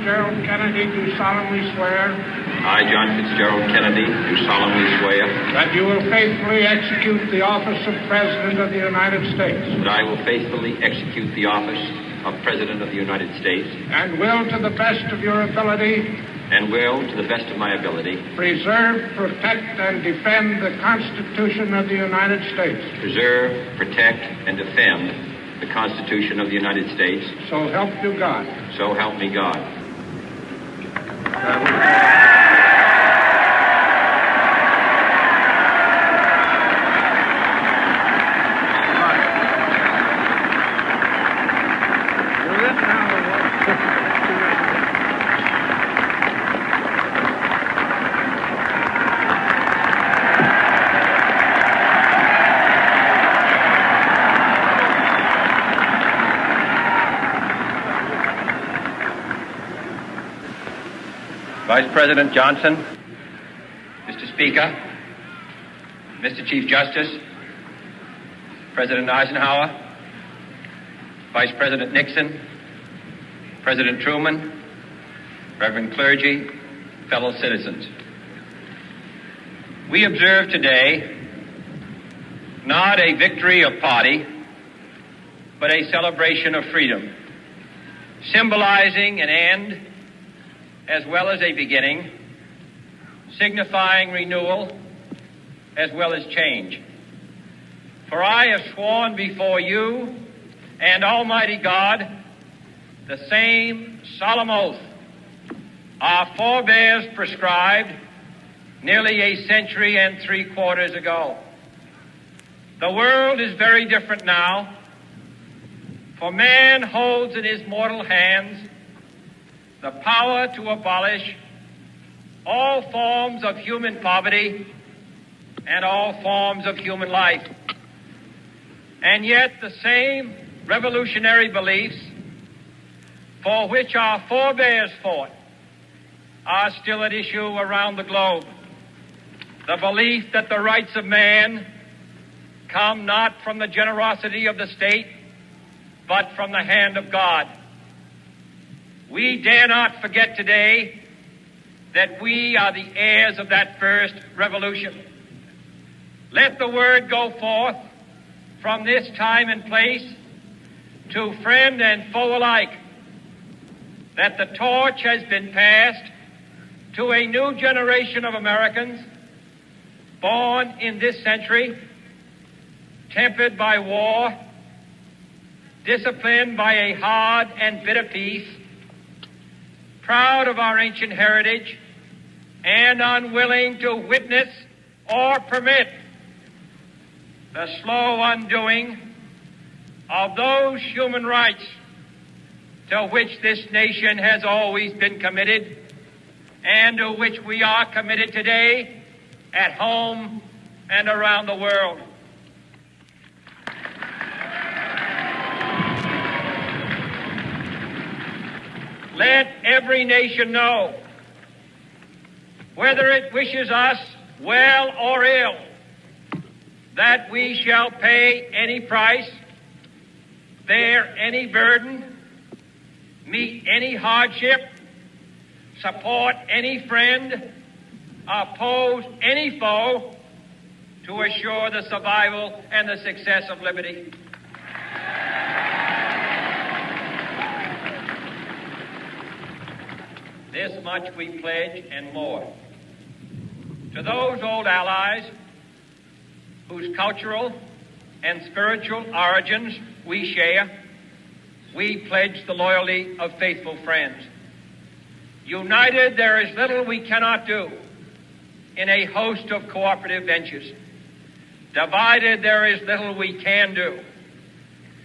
Fitzgerald Kennedy, do solemnly swear. I, John Fitzgerald Kennedy, do solemnly swear. That you will faithfully execute the office of President of the United States. That I will faithfully execute the office of President of the United States. And will, to the best of your ability. And will, to the best of my ability. Preserve, protect, and defend the Constitution of the United States. Preserve, protect, and defend the Constitution of the United States. So help you God. So help me God. Vice President Johnson, Mr. Speaker, Mr. Chief Justice, President Eisenhower, Vice President Nixon, President Truman, Reverend clergy, fellow citizens. We observe today not a victory of party, but a celebration of freedom, symbolizing an end as well as a beginning, signifying renewal as well as change. For I have sworn before you and Almighty God the same solemn oath our forebears prescribed nearly a century and 3/4 ago. The world is very different now, for man holds in his mortal hands the power to abolish all forms of human poverty and all forms of human life. And yet the same revolutionary beliefs for which our forebears fought are still at issue around the globe. The belief that the rights of man come not from the generosity of the state, but from the hand of God. We dare not forget today that we are the heirs of that first revolution. Let the word go forth from this time and place to friend and foe alike that the torch has been passed to a new generation of Americans born in this century, tempered by war, disciplined by a hard and bitter peace, proud of our ancient heritage, and unwilling to witness or permit the slow undoing of those human rights to which this nation has always been committed and to which we are committed today at home and around the world. Let every nation know, whether it wishes us well or ill, that we shall pay any price, bear any burden, meet any hardship, support any friend, oppose any foe to assure the survival and the success of liberty. This much we pledge and more. To those old allies whose cultural and spiritual origins we share, we pledge the loyalty of faithful friends. United, there is little we cannot do in a host of cooperative ventures. Divided, there is little we can do,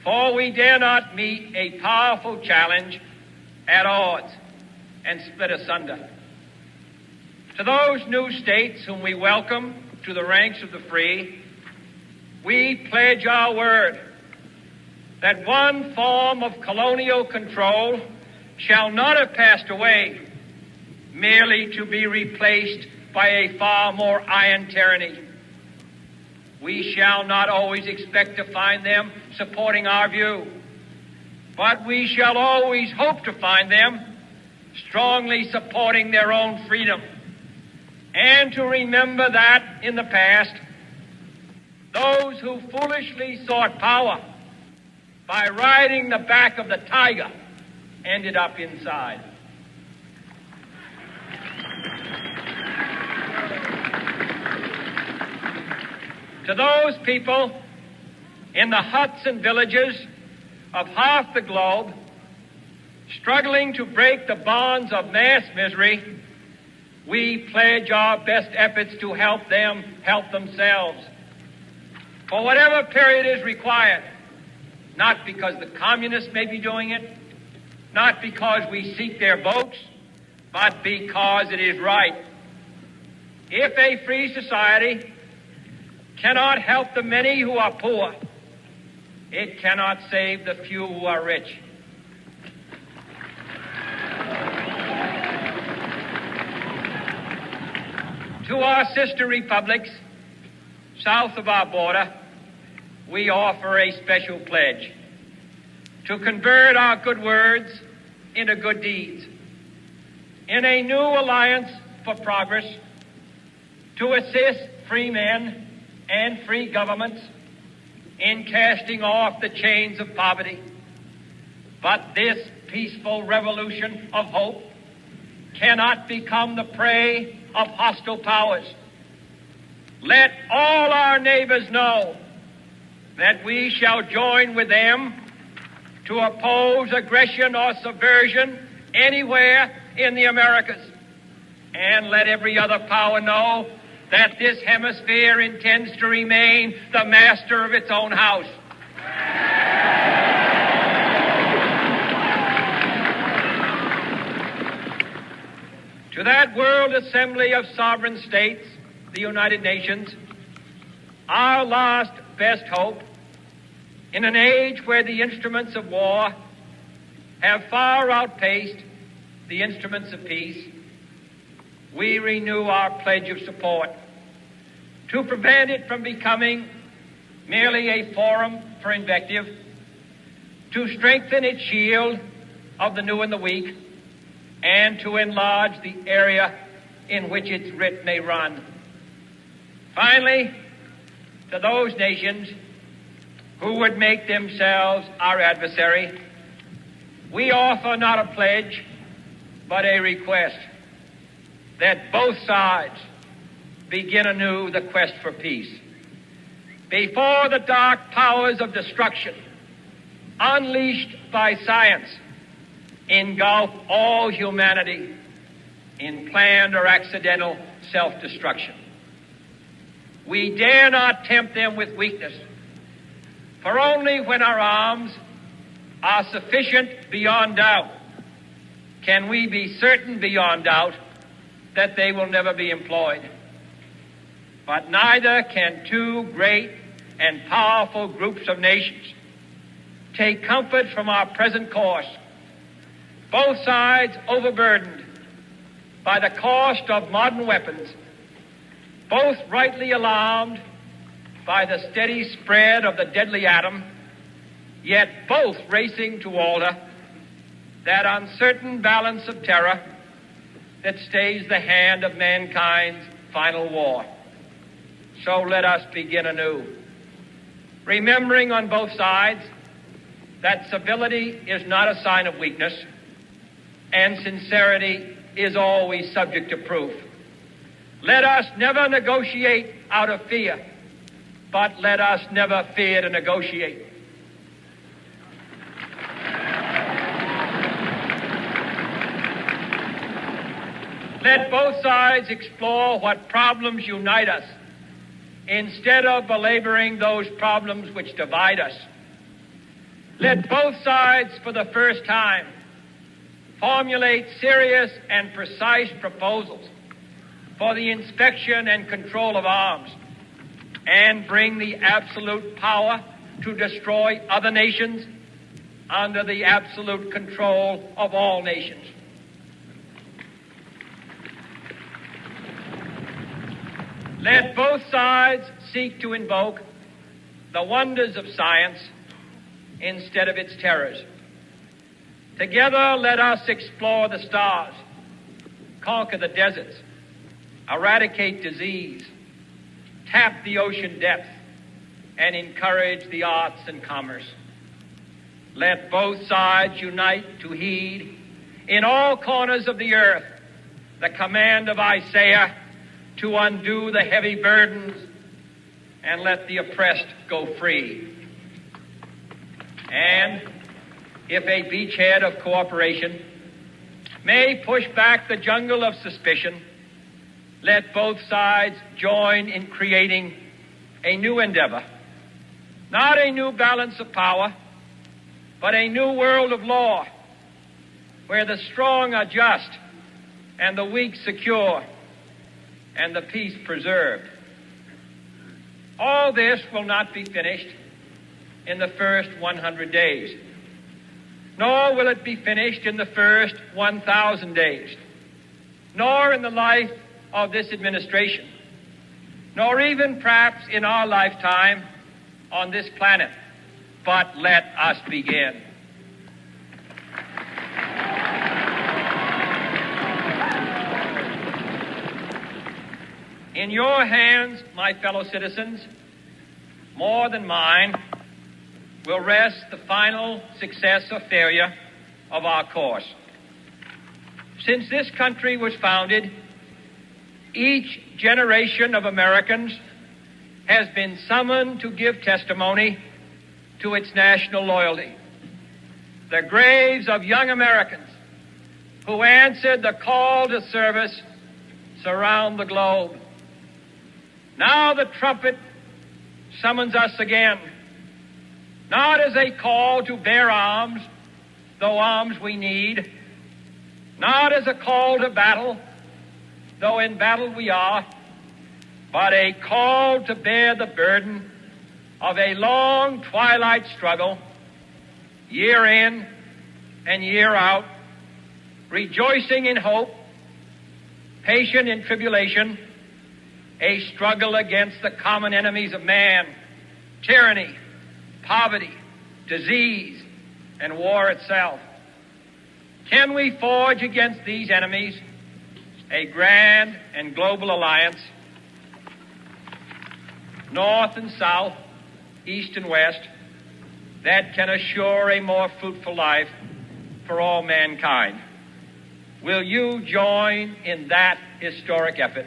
for we dare not meet a powerful challenge at odds and split asunder. To those new states whom we welcome to the ranks of the free, we pledge our word that one form of colonial control shall not have passed away, merely to be replaced by a far more iron tyranny. We shall not always expect to find them supporting our view, but we shall always hope to find them strongly supporting their own freedom, and to remember that in the past, those who foolishly sought power by riding the back of the tiger ended up inside. To those people in the huts and villages of half the globe struggling to break the bonds of mass misery, we pledge our best efforts to help them help themselves for whatever period is required, not because the communists may be doing it, not because we seek their votes, but because it is right. If a free society cannot help the many who are poor, it cannot save the few who are rich. To our sister republics south of our border, we offer a special pledge to convert our good words into good deeds, in a new alliance for progress, to assist free men and free governments in casting off the chains of poverty. But this peaceful revolution of hope cannot become the prey of hostile powers. Let all our neighbors know that we shall join with them to oppose aggression or subversion anywhere in the Americas. And let every other power know that this hemisphere intends to remain the master of its own house. To that World Assembly of Sovereign States, the United Nations, our last best hope, in an age where the instruments of war have far outpaced the instruments of peace, we renew our pledge of support to prevent it from becoming merely a forum for invective, to strengthen its shield of the new and the weak, and to enlarge the area in which its writ may run. Finally, to those nations who would make themselves our adversary, we offer not a pledge, but a request that both sides begin anew the quest for peace. Before the dark powers of destruction, unleashed by science, engulf all humanity in planned or accidental self-destruction. We dare not tempt them with weakness, for only when our arms are sufficient beyond doubt can we be certain beyond doubt that they will never be employed. But neither can two great and powerful groups of nations take comfort from our present course, both sides overburdened by the cost of modern weapons, both rightly alarmed by the steady spread of the deadly atom, yet both racing to alter that uncertain balance of terror that stays the hand of mankind's final war. So let us begin anew, remembering on both sides that civility is not a sign of weakness, and sincerity is always subject to proof. Let us never negotiate out of fear, but let us never fear to negotiate. Let both sides explore what problems unite us, instead of belaboring those problems which divide us. Let both sides, for the first time, formulate serious and precise proposals for the inspection and control of arms, and bring the absolute power to destroy other nations under the absolute control of all nations. Let both sides seek to invoke the wonders of science instead of its terrors. Together, let us explore the stars, conquer the deserts, eradicate disease, tap the ocean depth, and encourage the arts and commerce. Let both sides unite to heed in all corners of the earth the command of Isaiah to undo the heavy burdens and let the oppressed go free. And if a beachhead of cooperation may push back the jungle of suspicion, let both sides join in creating a new endeavor, not a new balance of power, but a new world of law where the strong are just and the weak secure and the peace preserved. All this will not be finished in the first 100 days, nor will it be finished in the first 1,000 days, nor in the life of this administration, nor even perhaps in our lifetime on this planet. But let us begin. In your hands, my fellow citizens, more than mine, will rest the final success or failure of our course. Since this country was founded, each generation of Americans has been summoned to give testimony to its national loyalty. The graves of young Americans who answered the call to service surround the globe. Now the trumpet summons us again, not as a call to bear arms, though arms we need, not as a call to battle, though in battle we are, but a call to bear the burden of a long twilight struggle, year in and year out, rejoicing in hope, patient in tribulation, a struggle against the common enemies of man, tyranny, poverty, disease, and war itself. Can we forge against these enemies a grand and global alliance, North and South, East and West, that can assure a more fruitful life for all mankind? Will you join in that historic effort?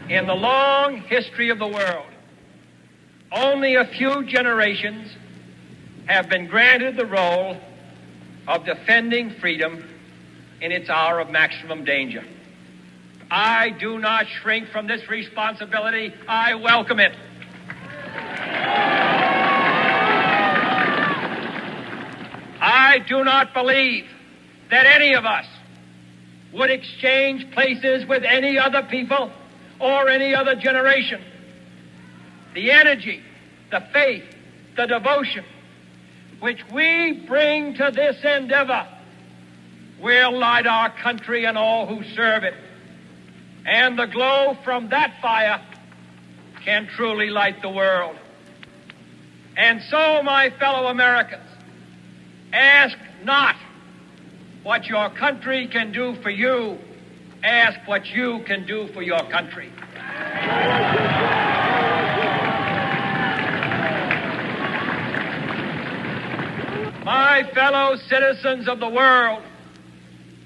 In the long history of the world, only a few generations have been granted the role of defending freedom in its hour of maximum danger. I do not shrink from this responsibility. I welcome it. I do not believe that any of us would exchange places with any other people or any other generation. The energy, the faith, the devotion which we bring to this endeavor will light our country and all who serve it. And the glow from that fire can truly light the world. And so, my fellow Americans, ask not what your country can do for you. Ask what you can do for your country. My fellow citizens of the world,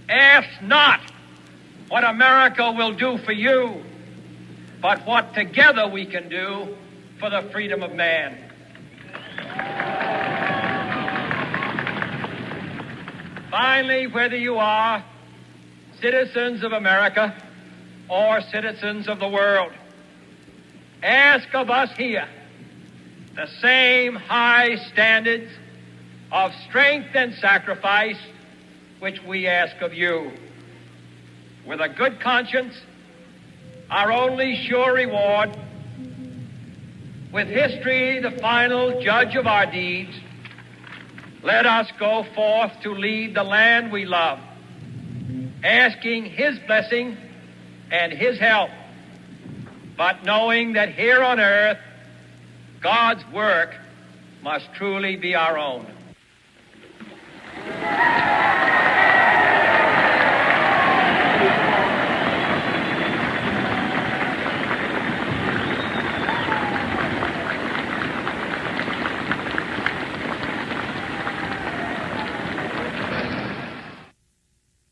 ask not what America will do for you, but what together we can do for the freedom of man. Finally, whether you are citizens of America or citizens of the world, ask of us here the same high standards of strength and sacrifice which we ask of you. With a good conscience, our only sure reward, with history the final judge of our deeds, let us go forth to lead the land we love, asking His blessing and His help but knowing that here on earth God's work must truly be our own.